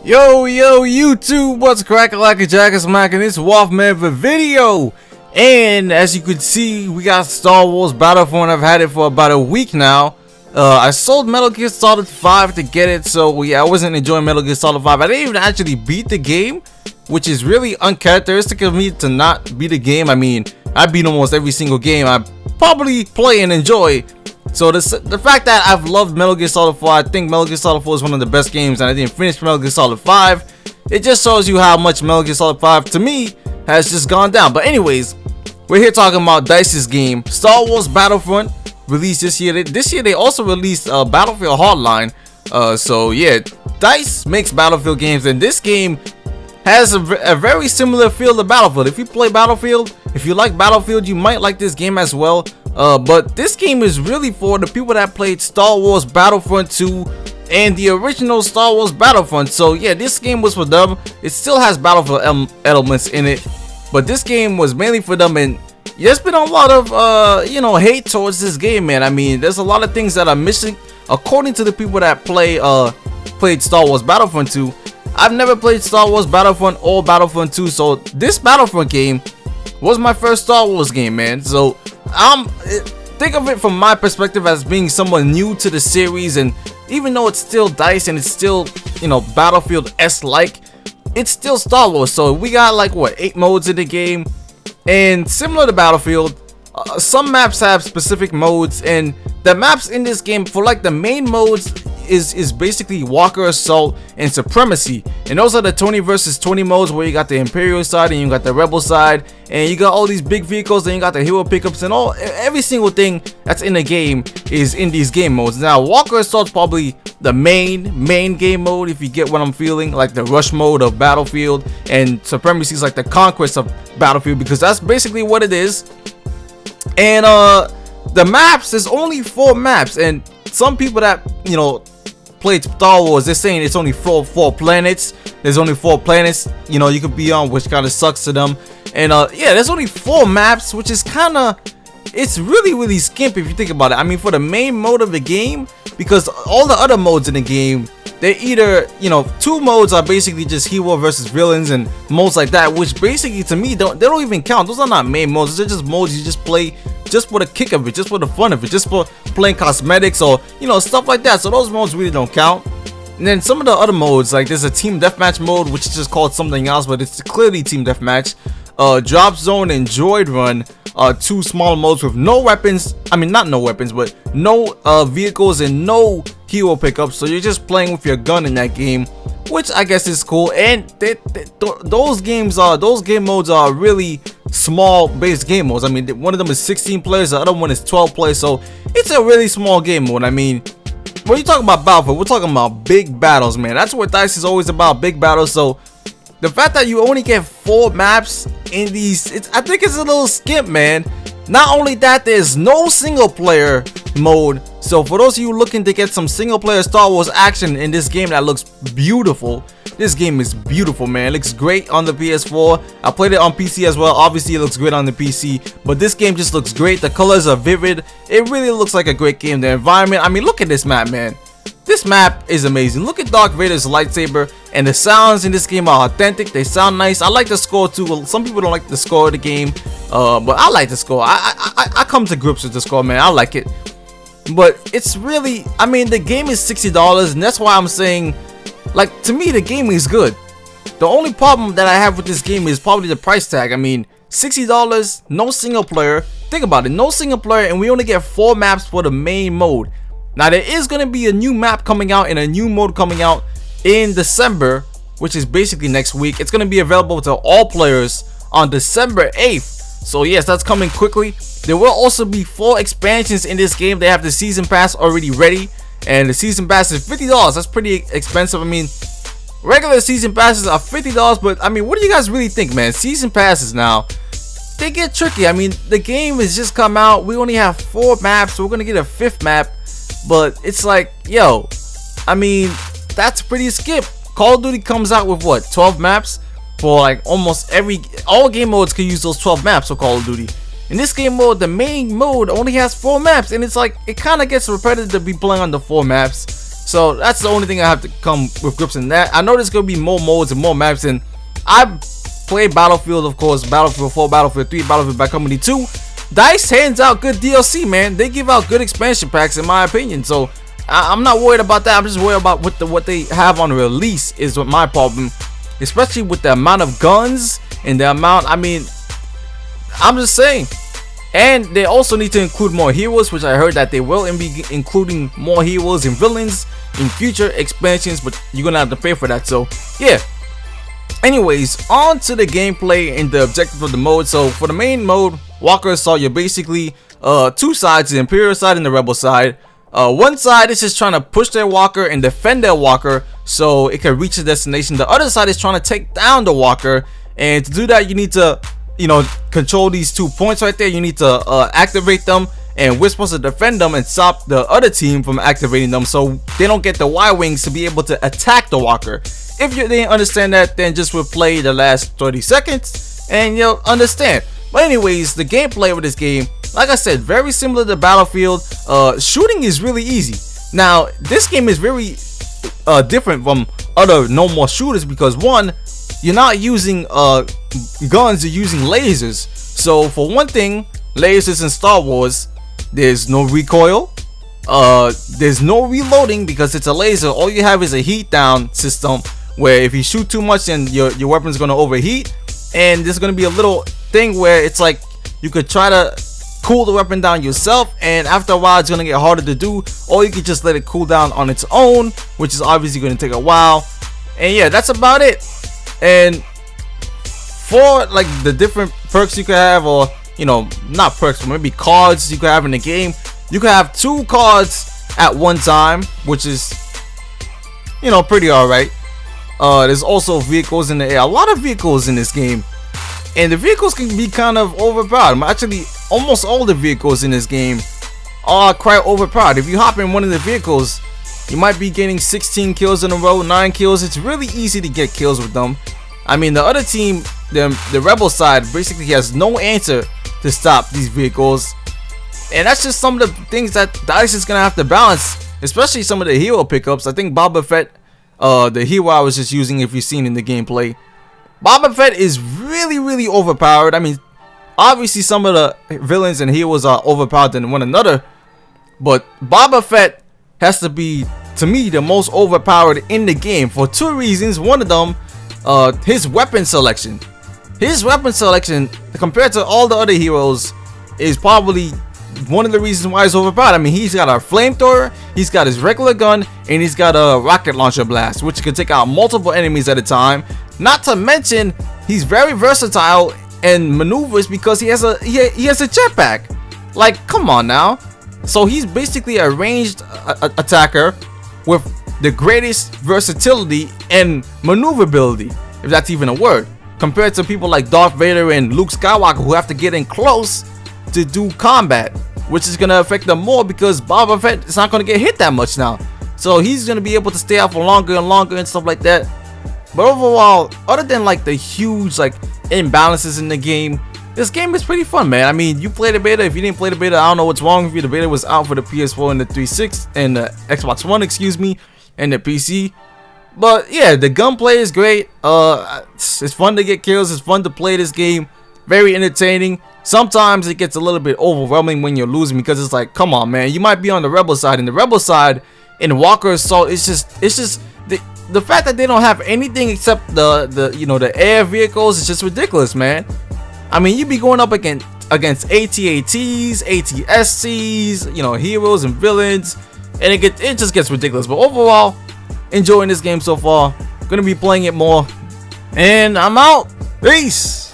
Yo YouTube, what's crackin' like a jacket smack, and it's Wolfman for video. And as you can see, we got Star Wars Battlefront. I've had it for about a week now. I sold Metal Gear Solid 5 to get it, so yeah, I wasn't enjoying Metal Gear Solid 5. I didn't even actually beat the game, which is really uncharacteristic of me to not beat a game. I mean, I beat almost every single game I probably play and enjoy. So the fact that I've loved Metal Gear Solid 4, I think Metal Gear Solid 4 is one of the best games, and I didn't finish Metal Gear Solid 5. It just shows you how much Metal Gear Solid 5 to me has just gone down. But anyways, we're here talking about DICE's game, Star Wars Battlefront, released this year. This year they also released Battlefield Hardline. So yeah, DICE makes Battlefield games, and this game has a very similar feel to Battlefield. If you play Battlefield, if you like Battlefield, you might like this game as well. But this game is really for the people that played Star Wars Battlefront 2 and the original Star Wars Battlefront. So yeah, this game was for them. It still has Battlefield elements in it, but this game was mainly for them. And there's been a lot of hate towards this game, man. I mean, there's a lot of things that are missing according to the people that played Star Wars Battlefront 2. I've never played Star Wars Battlefront or Battlefront 2, so this Battlefront game was my first Star Wars game, man. So think of it from my perspective as being someone new to the series, and even though it's still DICE and it's still, Battlefield-esque like, it's still Star Wars. So we got like what, 8 modes in the game, and similar to Battlefield, some maps have specific modes, and the maps in this game for like the main modes is basically Walker Assault and Supremacy, and those are the 20 versus 20 modes, where you got the Imperial side and you got the Rebel side, and you got all these big vehicles, and you got the hero pickups, and every single thing that's in the game is in these game modes. Now Walker Assault's probably the main game mode, if you get what I'm feeling, like the rush mode of Battlefield, and Supremacy is like the conquest of Battlefield, because that's basically what it is. And the maps, there's only 4 maps, and some people that played Star Wars, they're saying it's only four planets. There's only 4 planets you could be on, which kind of sucks to them. And yeah, there's only 4 maps, which is kind of, it's really skimp if you think about it. I mean, for the main mode of the game, because all the other modes in the game, they're either 2 modes are basically just hero versus villains and modes like that, which basically to me they don't even count. Those are not main modes. They're just modes you just play just for the kick of it, just for the fun of it, just for playing cosmetics or stuff like that. So those modes really don't count. And then some of the other modes, like there's a team deathmatch mode, which is just called something else, but it's clearly team deathmatch. Drop zone and droid run are 2 small modes with no weapons. I mean, not no weapons, but no vehicles and no hero pickups. So you're just playing with your gun in that game, which I guess is cool. And those game modes are really small base game modes. I mean, one of them is 16 players, the other one is 12 players, so it's a really small game mode. I mean, when you talk about Battlefield, we're talking about big battles, man. That's what DICE is always about, big battles. So the fact that you only get 4 maps in these, I think it's a little skimp, man. Not only that, there's no single player mode. So for those of you looking to get some single player Star Wars action in this game that looks beautiful, this game is beautiful, man. It looks great on the PS4. I played it on PC as well. Obviously it looks great on the PC, but this game just looks great. The colors are vivid. It really looks like a great game. The environment, I mean, look at this map, man. This map is amazing. Look at Darth Vader's lightsaber, and the sounds in this game are authentic. They sound nice. I like the score too. Well, some people don't like the score of the game, but I like the score. I come to grips with the score, man. I like it. But it's really, I mean, the game is $60, and that's why I'm saying, like, to me the game is good. The only problem that I have with this game is probably the price tag. I mean, $60, no single player. Think about it, no single player, and we only get 4 maps for the main mode. Now there is going to be a new map coming out and a new mode coming out in December, which is basically next week. It's going to be available to all players on December 8th. So yes, that's coming quickly. There will also be 4 expansions in this game. They have the season pass already ready, and the season pass is $50. That's pretty expensive. I mean, regular season passes are $50, but I mean, what do you guys really think, man? Season passes now, they get tricky. I mean, the game has just come out. We only have 4 maps, so we're gonna get a 5th map. But it's like, yo, I mean, that's pretty skip. Call of Duty comes out with what, 12 maps for like almost all game modes can use those 12 maps for Call of Duty. In this game mode, the main mode only has 4 maps, and it's like, it kind of gets repetitive to be playing on the 4 maps. So that's the only thing I have to come with grips in that. I know there's gonna be more modes and more maps, and I played Battlefield, of course, Battlefield 4, Battlefield 3, Battlefield Bad Company 2. DICE hands out good DLC, man. They give out good expansion packs, in my opinion. So I'm not worried about that. I'm just worried about what they have on release is what my problem, especially with the amount of guns and the amount. I mean, I'm just saying. And they also need to include more heroes, which I heard that they will be including more heroes and villains in future expansions, but you're gonna have to pay for that. So yeah. Anyways, on to the gameplay and the objective of the mode. So for the main mode, Walker Assault, you're basically two sides, the Imperial side and the Rebel side. One side is just trying to push their Walker and defend their Walker so it can reach the destination. The other side is trying to take down the Walker, and to do that you need to, you know, control these 2 points right there. You need to activate them, and we're supposed to defend them and stop the other team from activating them so they don't get the Y-Wings to be able to attack the Walker. If you didn't understand that, then just replay the last 30 seconds and you'll understand. But anyways, the gameplay of this game, like I said, very similar to Battlefield. Shooting is really easy. Now, this game is very different from other normal shooters because, one, you're not using guns, you're using lasers. So for one thing, lasers in Star Wars, there's no recoil, there's no reloading because it's a laser. All you have is a heat down system where if you shoot too much, then your weapon's gonna overheat, and there's gonna be a little thing where it's like you could try to cool the weapon down yourself, and after a while it's gonna get harder to do, or you can just let it cool down on its own, which is obviously gonna take a while. And yeah, that's about it. And for like the different perks you could have, or you know, not perks, but maybe cards you could have in the game, you could have 2 cards at one time, which is, you know, pretty alright. There's also vehicles in the air, a lot of vehicles in this game, and the vehicles can be kind of overpowered. Actually, almost all the vehicles in this game are quite overpowered. If you hop in one of the vehicles, you might be getting 16 kills in a row, 9 kills. It's really easy to get kills with them. I mean, the other team, the Rebel side, basically has no answer to stop these vehicles, and that's just some of the things that DICE is gonna have to balance, especially some of the hero pickups. I think Boba Fett, the hero I was just using, if you've seen in the gameplay, Boba Fett is really overpowered. I mean, obviously some of the villains and heroes are overpowered than one another, but Boba Fett has to be, to me, the most overpowered in the game for 2 reasons. One of them, his weapon selection. His weapon selection compared to all the other heroes is probably one of the reasons why he's overpowered. I mean, he's got a flamethrower, he's got his regular gun, and he's got a rocket launcher blast, which can take out multiple enemies at a time. Not to mention, he's very versatile and maneuvers because he has a jetpack. Like, come on now. So he's basically a ranged attacker with the greatest versatility and maneuverability, if that's even a word, compared to people like Darth Vader and Luke Skywalker, who have to get in close to do combat, which is going to affect them more because Boba Fett is not going to get hit that much now. So he's going to be able to stay out for longer and longer and stuff like that. But overall, other than like the huge like imbalances in the game, this game is pretty fun, man. I mean, you play the beta. If you didn't play the beta, I don't know what's wrong with you. The beta was out for the PS4 and the 360 and the Xbox One, excuse me, and the PC. But yeah, the gunplay is great. It's fun to get kills. It's fun to play this game. Very entertaining. Sometimes it gets a little bit overwhelming when you're losing because it's like, come on, man. You might be on the Rebel side, and the Rebel side in Walker Assault, it's just the fact that they don't have anything except the air vehicles is just ridiculous, man. I mean, you be going up against AT-ATs, AT-SCs, you know, heroes and villains, and it just gets ridiculous. But overall, enjoying this game so far. Gonna be playing it more, and I'm out. Peace.